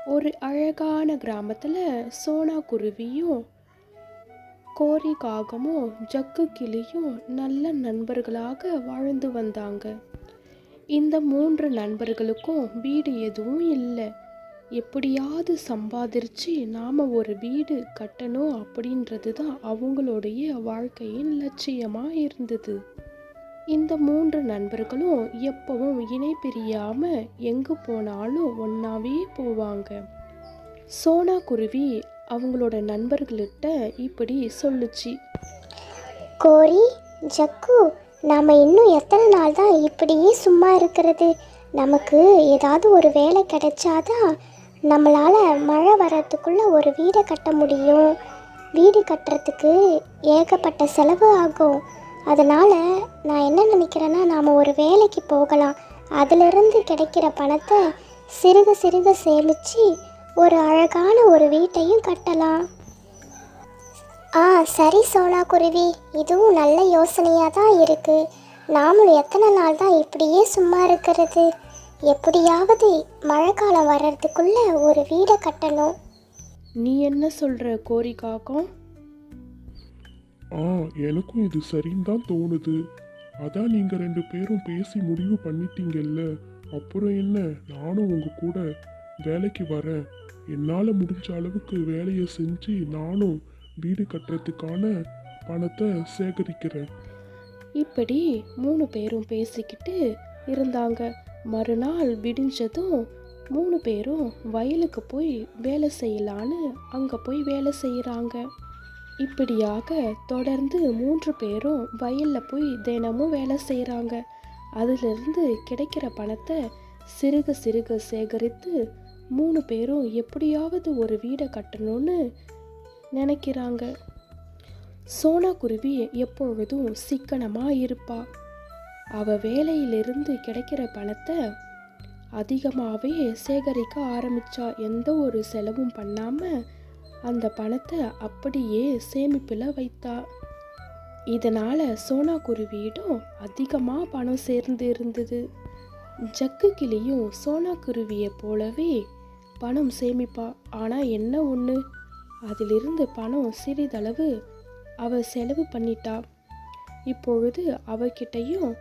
ஒரு அழகான கிராமத்தில் சோனா குருவியும் கோரி காகமும் ஜக்கு கிளியும் நல்ல நண்பர்களாக வாழ்ந்து வந்தாங்க. இந்த மூன்று நண்பர்களுக்கும் வீடு எதுவும் இல்லை. எப்படியாவது சம்பாதிச்சு நாம ஒரு வீடு கட்டணும் அப்படின்றது தான் அவங்களுடைய வாழ்க்கையின் லட்சியமாக இருந்தது. இந்த மூன்று நண்பர்களும் எப்பவும் இணை பிரியாம எங்கு போனாலும் ஒன்னாவே போவாங்க. சோனா குருவி அவங்களோட நண்பர்கள்கிட்ட இப்படி சொல்லுச்சு. கோரி, ஜக்கு, நாம் இன்னும் எத்தனை நாள் தான் இப்படியே சும்மா இருக்கிறது? நமக்கு ஏதாவது ஒரு வேலை கிடைச்சாதான் நம்மளால் மழை வர்றதுக்குள்ளே ஒரு வீடை கட்ட முடியும். வீடு கட்டுறதுக்கு ஏகப்பட்ட செலவு ஆகும். அதனால் நான் என்ன நினைக்கிறேன்னா, நாம் ஒரு வேலைக்கு போகலாம். அதிலிருந்து கிடைக்கிற பணத்தை சிறுக சிறுக சேமித்து ஒரு அழகான ஒரு வீட்டையும் கட்டலாம். சரி சோனா குருவி, இதுவும் நல்ல யோசனையாக தான் இருக்குது. நாமளும் எத்தனை நாள் தான் இப்படியே சும்மா இருக்கிறது? எப்படியாவது மழைக்காலம் வர்றதுக்குள்ள ஒரு வீடை கட்டணும். நீ என்ன சொல்கிற கோரி காக்கம்? எனக்கும் இது சரின்னு தான் தோணுது. அதான் நீங்கள் ரெண்டு பேரும் பேசி முடிவு பண்ணிட்டீங்கல்ல, அப்புறம் என்ன, நானும் உங்கள் கூட வேலைக்கு வரேன். என்னால் முடிஞ்ச அளவுக்கு வேலையை செஞ்சு நானும் வீடு கட்டுறதுக்கான பணத்தை சேகரிக்கிறேன். இப்படி மூணு பேரும் பேசிக்கிட்டு இருந்தாங்க. மறுநாள் விடிஞ்சதும் மூணு பேரும் வயலுக்கு போய் வேலை செய்யலான்னு அங்கே போய் வேலை செய்கிறாங்க. இப்படியாக தொடர்ந்து மூன்று பேரும் வயலில் போய் தினமும் வேலை செய்கிறாங்க. அதிலிருந்து கிடைக்கிற பணத்தை சிறுக சிறுக சேகரித்து மூணு பேரும் எப்படியாவது ஒரு வீடை கட்டணும்னு நினைக்கிறாங்க. சோனா குருவி எப்பொழுதும் சிக்கனமாக இருப்பா. அவ வேலையிலிருந்து கிடைக்கிற பணத்தை அதிகமாகவே சேகரிக்க ஆரம்பிச்சா. எந்த ஒரு செலவும் பண்ணாமல் அந்த பணத்தை அப்படியே சேமிப்பில் வைத்தா. இதனால் சோனா குருவியிடம் அதிகமாக பணம் சேர்ந்து இருந்தது. ஜக்கு கிளியும் சோனா குருவியை போலவே பணம் சேமிப்பா. ஆனால் என்ன ஒன்று, அதிலிருந்து பணம் சிறிதளவு அவ செலவு பண்ணிட்டா. இப்பொழுது அவகிட்டையும்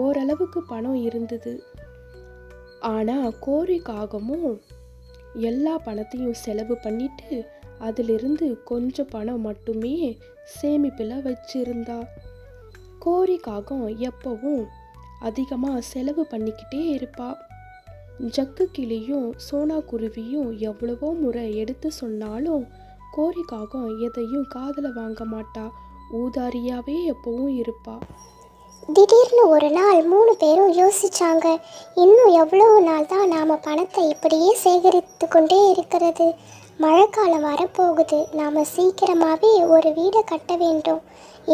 ஓரளவுக்கு பணம் இருந்தது. ஆனால் கோரி காகமும் எல்லா பணத்தையும் செலவு பண்ணிட்டு அதிலிருந்து கொஞ்சம் பணம் மட்டுமே சேமிப்பில் வச்சிருந்தா. கோரி காகம் எப்பவும் அதிகமாக செலவு பண்ணிக்கிட்டே இருப்பா. ஜக்கு கிளியும் சோனா குருவியும் எவ்வளவோ முறை எடுத்து சொன்னாலும் கோரி காகம் எதையும் காதில் வாங்க மாட்டா. ஊதாரியாவே எப்பவும் இருப்பா. திடீர்னு ஒரு நாள் மூணு பேரும் யோசிச்சாங்க, இன்னும் எவ்வளவு நாள் தான் நாம் பணத்தை இப்படியே சேகரித்து கொண்டே இருக்கிறது? மழைக்காலம் வரப்போகுது. நாம் சீக்கிரமாகவே ஒரு வீடை கட்ட வேண்டும்.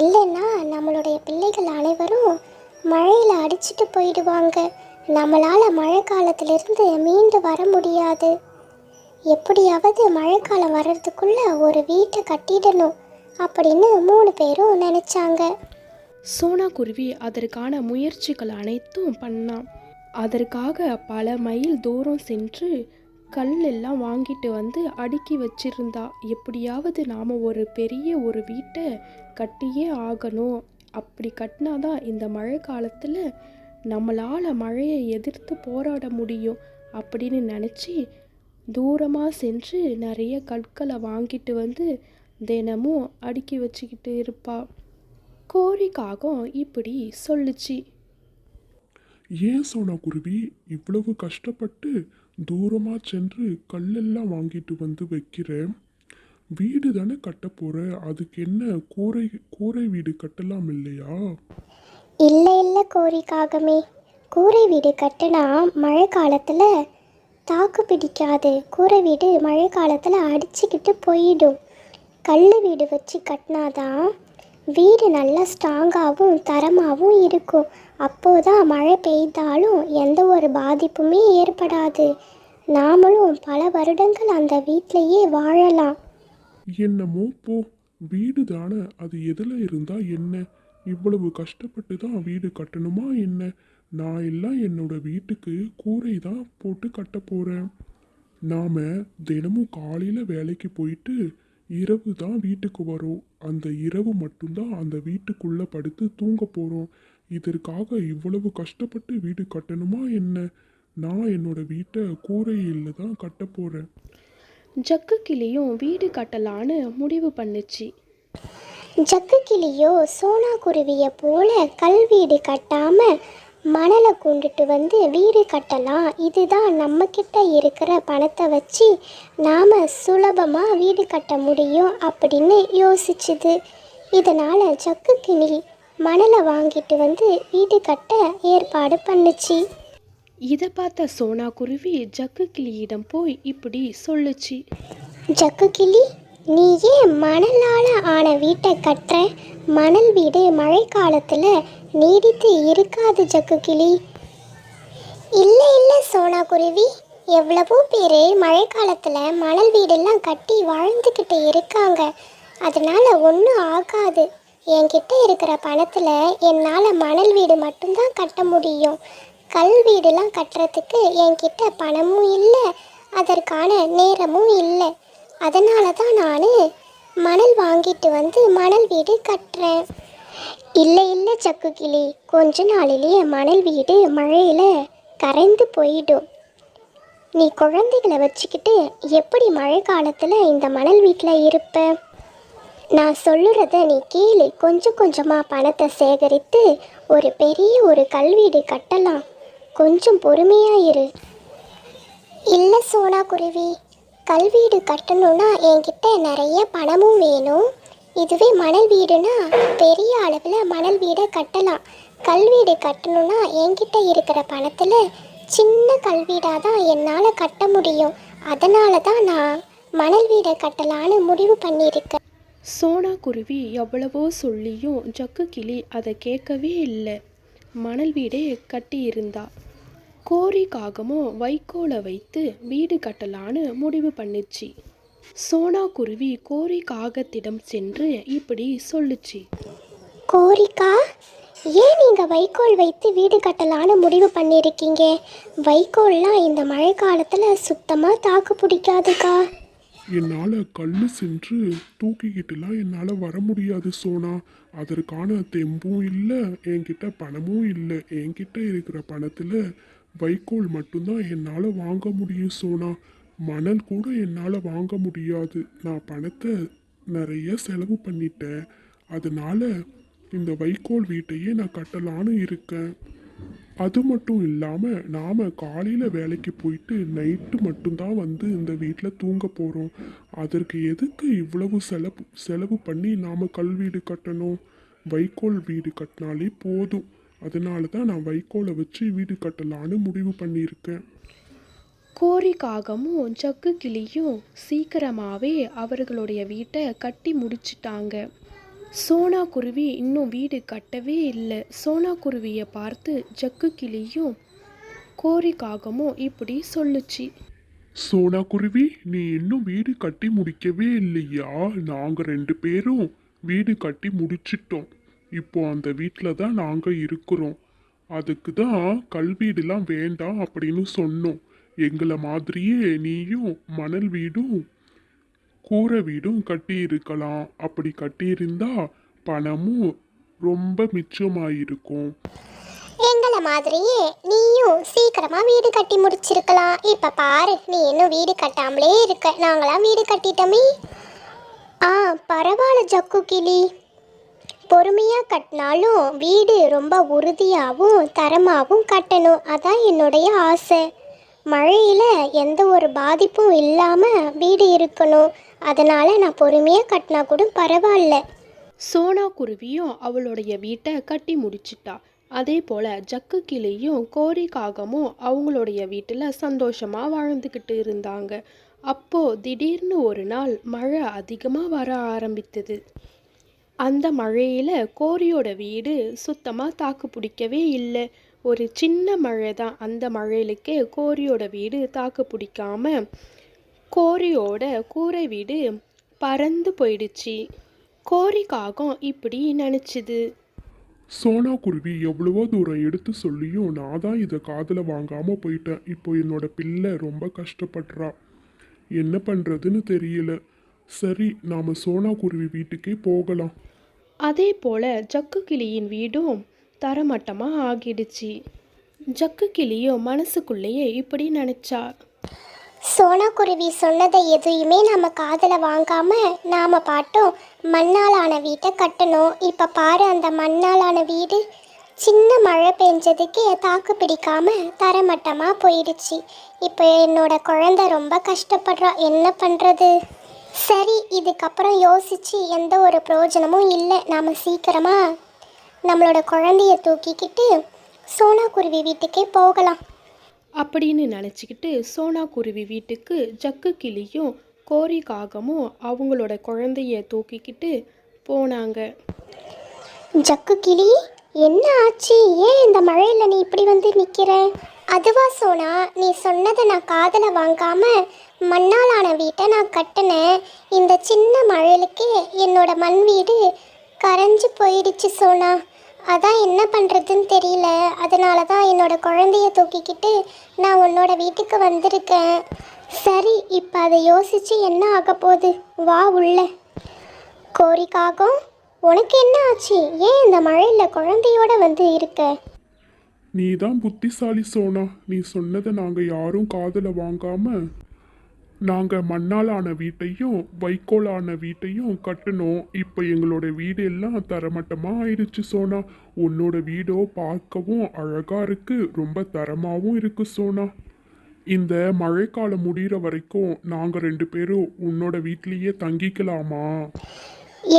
இல்லைன்னா நம்மளுடைய பிள்ளைகள் அனைவரும் மழையில் அடிச்சிட்டு போயிடுவாங்க. நம்மளால் மழை காலத்திலிருந்து மீண்டு வர முடியாது. எப்படியாவது மழைக்காலம் வர்றதுக்குள்ள ஒரு வீட்டை கட்டிடணும் அப்படின்னு மூணு பேரும் நினைச்சாங்க. சோனா குருவி அதற்கான முயற்சிகள் அனைத்தும் பண்ணான். அதற்காக பல மைல் தூரம் சென்று கல் எல்லாம் வாங்கிட்டு வந்து அடுக்கி வச்சிருந்தா. எப்படியாவது நாம் ஒரு பெரிய ஒரு வீட்டை கட்டியே ஆகணும். அப்படி கட்டினாதான் இந்த மழை காலத்தில் நம்மளால் மழையை எதிர்த்து போராட முடியும் அப்படின்னு நினச்சி தூரமாக சென்று நிறைய கற்களை வாங்கிட்டு வந்து தினமும் அடுக்கி வச்சுக்கிட்டு இருப்பா. கோரி காகம் இப்படி சொல்லுச்சு. ஏன் சோனா குருவி இவ்வளவு கஷ்டப்பட்டு தூரமாக சென்று கல்லெல்லாம் வாங்கிட்டு வந்து வைக்கிறேன்? வீடு தானே கட்ட போகிற, அதுக்கு என்ன கூரை கூரை வீடு கட்டலாம் இல்லையா? இல்லை இல்லை கோரி காகமே, கூரை வீடு கட்டினா மழை காலத்தில் தாக்கு பிடிக்காது. கூரை வீடு மழை காலத்தில் அடிச்சுக்கிட்டு போயிடும். கல் வீடு வச்சு கட்டினாதான் வீடு நல்லா ஸ்ட்ராங்காகவும் தரமாகவும் இருக்கும். அப்போதான் மழை பெய்தாலும் எந்த ஒரு பாதிப்புமே ஏற்படாது. நாமளும் பல வருடங்கள் அந்த வீட்டிலையே வாழலாம். என்னமோ போ, வீடு தானே, அது எதில் இருந்தால் என்ன? இவ்வளவு கஷ்டப்பட்டு தான் வீடு கட்டணுமா என்ன? நான் எல்லாம் என்னோட வீட்டுக்கு கூரை தான் போட்டு கட்ட போகிறேன். நாம தினமும் காலையில வேலைக்கு போயிட்டு இரவு தான் வீட்டுக்கு வரோம். அந்த இரவு மட்டும்தான் அந்த வீட்டுக்குள்ள படுத்து தூங்க போறோம். இதற்காக இவ்வளவு கஷ்டப்பட்டு வீடு கட்டணுமா என்ன? நான் என்னோட வீட்டை கூரையில தான் கட்ட போறேன். ஜக்கு கிளியும் வீடு கட்டலான்னு முடிவு பண்ணுச்சு. ஜக்கு கிளியோ சோனா குருவியை போல கல் வீடு கட்டாம மணலை கொண்டுட்டு வந்து வீடு கட்டலாம், இதுதான் நம்மக்கிட்ட இருக்கிற பணத்தை வச்சு நாம் சுலபமாக வீடு கட்ட முடியும் அப்படின்னு யோசிச்சுது. இதனால் ஜக்கு கிளி மணலை வாங்கிட்டு வந்து வீடு கட்ட ஏற்பாடு பண்ணுச்சு. இதை பார்த்த சோனா குருவி ஜக்கு கிளியிடம் போய் இப்படி சொல்லுச்சு. ஜக்கு கிளி, நீ ஏன் மணலால் ஆன வீட்டை கட்டுற? மணல் வீடு மழை காலத்தில் நீடித்து இருக்காது ஜக்கு கிளி. இல்லை இல்லை சோனா குருவி, எவ்வளவோ பேர் மழை காலத்தில் மணல் வீடெல்லாம் கட்டி வாழ்ந்துக்கிட்டு இருக்காங்க. அதனால் ஒன்றும் ஆகாது. என்கிட்ட இருக்கிற பணத்தில் என்னால் மணல் வீடு மட்டும்தான் கட்ட முடியும். கல் வீடுலாம் கட்டுறதுக்கு என்கிட்ட பணமும் இல்லை, அதற்கான நேரமும் இல்லை. அதனால தான் நான் மணல் வாங்கிட்டு வந்து மணல் வீடு கட்டுறேன். இல்லை இல்லை சக்கு கிளி, கொஞ்ச நாளிலேயே மணல் வீடு மழையில் கரைந்து போயிடும். நீ குழந்தைகளை வச்சுக்கிட்டு எப்படி மழை காலத்தில் இந்த மணல் வீட்டில் இருப்ப? நான் சொல்லுறத நீ கேளு. கொஞ்சம் கொஞ்சமாக பணத்தை சேகரித்து ஒரு பெரிய ஒரு கல்வீடு கட்டலாம். கொஞ்சம் பொறுமையாக இரு. இல்லை சோனா குருவி, கல்வீடு கட்டணும்னா என்கிட்ட நிறைய பணமும் வேணும். இதுவே மணல் வீடுனா பெரிய அளவில் மணல் வீடை கட்டலாம். கல்வீடு கட்டணும்னா என்கிட்ட இருக்கிற பணத்தில் சின்ன கல்வீடாக தான் என்னால் கட்ட முடியும். அதனால தான் நான் மணல் வீடை கட்டலான்னு முடிவு பண்ணியிருக்கேன். சோனா குருவி எவ்வளவோ சொல்லியும் ஜக்கு கிளி அதை கேட்கவே இல்லை. மணல் வீடே கட்டியிருந்தா. கோரி காகமும் வைக்கோலை வைத்து வீடு கட்டலான்னு முடிவு பண்ணிச்சு. சோனா குருவி கோரி காகத்திடம் சென்று இப்படி சொல்லுச்சு. கோரிக்கா, ஏன் நீங்கள் வைக்கோல் வைத்து வீடு கட்டலான்னு முடிவு பண்ணியிருக்கீங்க? வைக்கோல்லாம் இந்த மழை காலத்தில் சுத்தமாக தாக்கு பிடிக்காதுக்கா. என்னால் கல் சென்று தூக்கிக்கிட்டுலாம் என்னால் வர முடியாது சோனா. அதற்கான தெம்பும் இல்லை, என்கிட்ட பணமும் இல்லை. என்கிட்ட இருக்கிற பணத்தில் வைக்கோல் மட்டும்தான் என்னால் வாங்க முடியும் சோனா. மணல் கூட என்னால் வாங்க முடியாது. நான் பணத்தை நிறைய செலவு பண்ணிட்டேன். அதனால இந்த வைக்கோல் வீட்டையே நான் கட்டலான்னு இருக்கேன். அது மட்டும் இல்லாமல் நாம் காலையில் வேலைக்கு போயிட்டு நைட்டு மட்டும்தான் வந்து இந்த வீட்டில் தூங்க போகிறோம். அதற்கு எதுக்கு இவ்வளவு செலவு பண்ணி நாம் கல் வீடு கட்டணும்? வைக்கோல் வீடு கட்டினாலே போதும். அதனால தான் நான் வைக்கோலை வச்சு வீடு கட்டலான்னு முடிவு பண்ணியிருக்கேன். கோரி காகமும் ஜக்கு கிளியும் சீக்கிரமாகவே அவர்களுடைய வீட்டை கட்டி முடிச்சிட்டாங்க. சோனா குருவி இன்னும் வீடு கட்டவே இல்லை. சோனா குருவியை பார்த்து ஜக்கு கிளியும் கோரி காகமும் இப்படி சொல்லுச்சு. சோனா குருவி, நீ இன்னும் வீடு கட்டி முடிக்கவே இல்லையா? நாங்கள் 2 பேரும் வீடு கட்டி முடிச்சிட்டோம். இப்போ அந்த வீட்டில் தான் நாங்கள் இருக்கிறோம். அதுக்கு தான் கல் வீடுலாம் வேண்டாம் அப்படின்னு சொன்னோம். எங்களை மாதிரியே நீயும் மணல் வீடும் கூரை வீடும் கட்டியிருக்கலாம். அப்படி கட்டியிருந்தா பணமும் ரொம்ப மிச்சமாயிருக்கும். எங்களை மாதிரியே நீயும் சீக்கிரமாக வீடு கட்டி முடிச்சிருக்கலாம். இப்போ பாரு, நீ இன்னும் வீடு கட்டாமலே இருக்க. நாங்களாம் வீடு கட்டிட்டோமே. பரவாயில்ல ஜக்கு கிளி, பொறுமையாக கட்டினாலும் வீடு ரொம்ப உறுதியாகவும் தரமாகவும் கட்டணும். அதான் என்னுடைய ஆசை. மழையில் எந்த ஒரு பாதிப்பும் இல்லாமல் வீடு இருக்கணும். அதனால் நான் பொறுமையாக கட்டினா கூட பரவாயில்ல. சோனா குருவியும் அவளுடைய வீட்டை கட்டி முடிச்சிட்டா. அதே போல் ஜக்கு கிளியும் கோரி காகமும் அவங்களுடைய வீட்டில் சந்தோஷமாக வாழ்ந்துக்கிட்டு இருந்தாங்க. அப்போது திடீர்னு ஒரு நாள் மழை அதிகமாக வர ஆரம்பித்தது. அந்த மழையில் கோரியோட வீடு சுத்தமாக தாக்கு பிடிக்கவே இல்லை. ஒரு சின்ன மழை தான். அந்த மழையிலுக்கே கோரியோட வீடு தாக்கு பிடிக்காம கோரியோட கூரை வீடு பறந்து போயிடுச்சு. கோரி காகம் இப்படி நினச்சிது. சோனா குருவி எவ்வளவோ தூரம் எடுத்து சொல்லியும் நான் தான் இதை காதில் வாங்காமல் போயிட்டேன். இப்போ என்னோட பிள்ளை ரொம்ப கஷ்டப்படுறா. என்ன பண்ணுறதுன்னு தெரியல. சரி, நாம் சோனா குருவி வீட்டுக்கே போகலாம். அதே போல ஜக்கு கிளியின் வீடும் தரமட்டமாக ஆகிடுச்சு. ஜக்கு கிளியும் மனசுக்குள்ளேயே இப்படி நினச்சா, சோனா குருவி சொன்னதை எதையுமே நம்ம காதில் வாங்காம நாம் பாட்டும் மண்ணாலான வீட்டை கட்டணும். இப்போ பாரு, அந்த மண்ணாலான வீடு சின்ன மழை பெஞ்சதுக்கு தாக்கு பிடிக்காம தரமட்டமாக போயிடுச்சு. இப்போ என்னோட குழந்தை ரொம்ப கஷ்டப்படுறா, என்ன பண்ணுறது? சரி, இதுக்கப்புறம் யோசித்து எந்த ஒரு பிரயோஜனமும் இல்லை. நாம் சீக்கிரமாக நம்மளோட குழந்தைய தூக்கிக்கிட்டு சோனா குருவி வீட்டுக்கே போகலாம் அப்படின்னு நினச்சிக்கிட்டு சோனா குருவி வீட்டுக்கு ஜக்கு கிளியும் கோரி காகமும் அவங்களோட குழந்தைய தூக்கிக்கிட்டு போனாங்க. ஜக்கு கிளி, என்ன ஆச்சு? ஏன் இந்த மழையில் நீ இப்படி வந்து நிற்கிற? அதுவா சோனா, நீ சொன்னதை நான் காதில் வாங்காம மண்ணாலான வீட்டை நான் கட்டினேன். இந்த சின்ன மழையிலுக்கே என்னோட மண் வீடு கரைஞ்சு போயிடுச்சு சோனா. அதான் என்ன பண்ணுறதுன்னு தெரியல. அதனால தான் என்னோட குழந்தைய தூக்கிக்கிட்டு நான் உன்னோட வீட்டுக்கு வந்திருக்கேன். சரி, இப்போ அதை யோசித்து என்ன ஆக போகுது? வா உள்ள. கோரிக்காகும், உனக்கு என்ன ஆச்சு? ஏன் இந்த மழையில் குழந்தையோட வந்து இருக்க? நீ தான் புத்திசாலி சோனா. நீ சொன்னதை நாங்கள் யாரும் காதில் வாங்காம நாங்கள் மண்ணாலான வீட்டையும் வைக்கோலான வீட்டையும் கட்டினோம். இப்போ எங்களோட வீடு எல்லாம் தரமட்டமாக ஆயிடுச்சு சோனா. உன்னோட வீடோ பார்க்கவும் அழகாக இருக்குது, ரொம்ப தரமாகவும் இருக்குது சோனா. இந்த மழைக்காலம் முடிகிற வரைக்கும் நாங்கள் 2 பேரும் உன்னோட வீட்லேயே தங்கிக்கலாமா?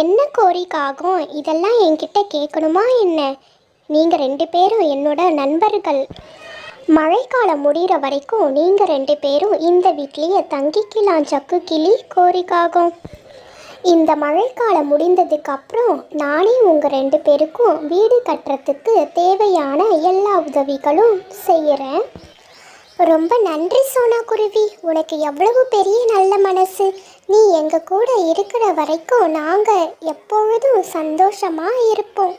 என்ன கோரிக்காகும், இதெல்லாம் என்கிட்ட கேட்கணுமா என்ன? நீங்கள் 2 பேரும் என்னோட நண்பர்கள். மழைக்காலம் முடிகிற வரைக்கும் நீங்கள் 2 பேரும் இந்த வீட்லேயே தங்கிக்கலாம் ஜக்கு கிளி, கோரிக்காகும். இந்த மழைக்காலம் முடிந்ததுக்கு அப்புறம் நானே உங்கள் 2 பேருக்கும் வீடு கட்டுறதுக்கு தேவையான எல்லா உதவிகளும் செய்கிறேன். ரொம்ப நன்றி சோனா குருவி, உனக்கு எவ்வளவு பெரிய நல்ல மனசு. நீ எங்கள் கூட இருக்கிற வரைக்கும் நாங்கள் எப்பொழுதும் சந்தோஷமாக இருப்போம்.